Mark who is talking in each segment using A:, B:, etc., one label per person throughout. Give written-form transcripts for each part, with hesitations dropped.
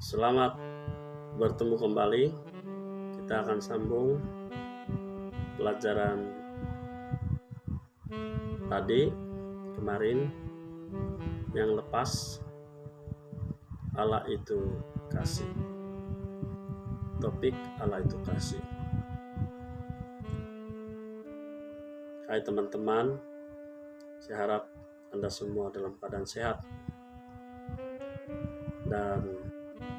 A: Selamat bertemu kembali. Kita akan sambung pelajaran tadi kemarin yang lepas. Allah itu kasih. Topik Allah itu kasih. Hai teman-teman, saya harap Anda semua dalam keadaan sehat dan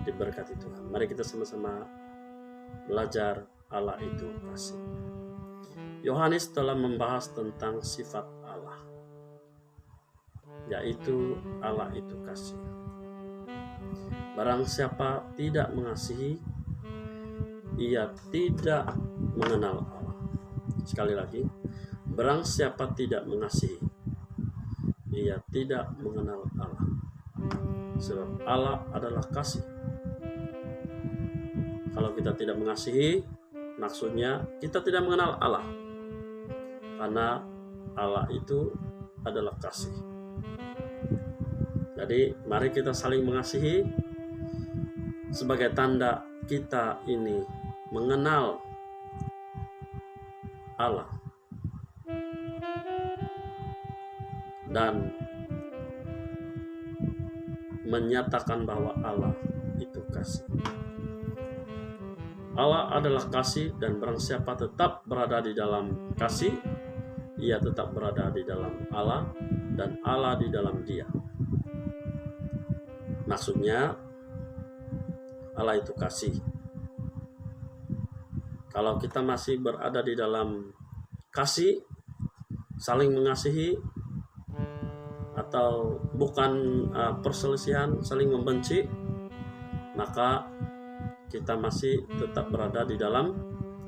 A: diberkati Tuhan. Mari kita sama-sama belajar Allah itu kasih. Yohanes telah membahas tentang sifat Allah, yaitu Allah itu kasih. Barang siapa tidak mengasihi, ia tidak mengenal Allah. Sekali lagi, barang siapa tidak mengasihi, ia tidak mengenal Allah. Sebab Allah adalah kasih. Kalau kita tidak mengasihi, maksudnya kita tidak mengenal Allah. Karena Allah itu adalah kasih. Jadi mari kita saling mengasihi sebagai tanda kita ini mengenal Allah dan menyatakan bahwa Allah itu kasih. Allah adalah kasih, dan barang siapa tetap berada di dalam kasih, ia tetap berada di dalam Allah dan Allah di dalam dia. Maksudnya Allah itu kasih. Kalau kita masih berada di dalam kasih, saling mengasihi, atau bukan perselisihan, saling membenci, maka kita masih tetap berada di dalam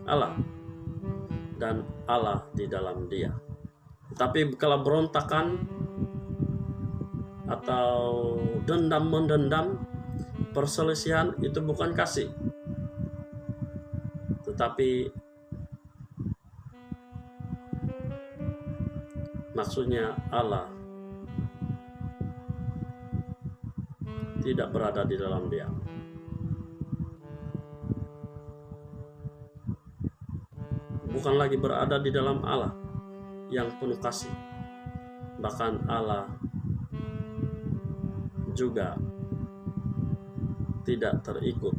A: Allah dan Allah di dalam dia. Tapi kalau berontakan atau dendam-mendendam, perselisihan, itu bukan kasih, tetapi maksudnya Allah tidak berada di dalam dia. Bukan lagi berada di dalam Allah yang penuh kasih. Bahkan Allah juga tidak terikut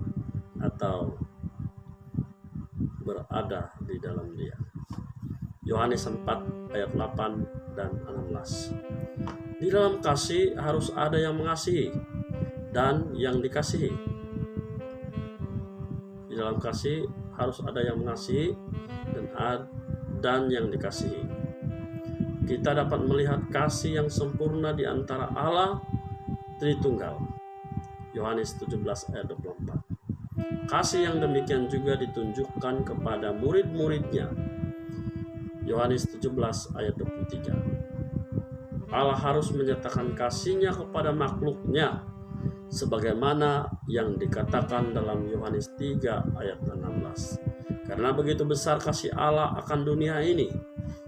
A: atau berada di dalam dia. Yohanes 4 ayat 8 dan 16. Di dalam kasih harus ada yang mengasihi dan yang dikasihi. Di dalam kasih harus ada yang mengasihi dan yang dikasihi. Kita dapat melihat kasih yang sempurna di antara Allah Tritunggal. Yohanes 17 ayat 24. Kasih yang demikian juga ditunjukkan kepada murid-muridnya. Yohanes 17 ayat 23. Allah harus menyatakan kasih-Nya kepada makhluknya, sebagaimana yang dikatakan dalam Yohanes 3 ayat 16. Karena begitu besar kasih Allah akan dunia ini,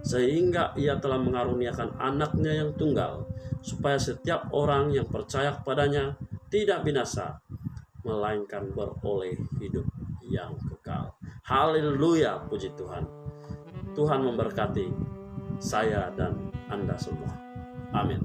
A: sehingga Ia telah mengaruniakan Anak-Nya yang tunggal, supaya setiap orang yang percaya kepadanya tidak binasa, melainkan beroleh hidup yang kekal. Haleluya, puji Tuhan. Tuhan memberkati saya dan Anda semua. Amin.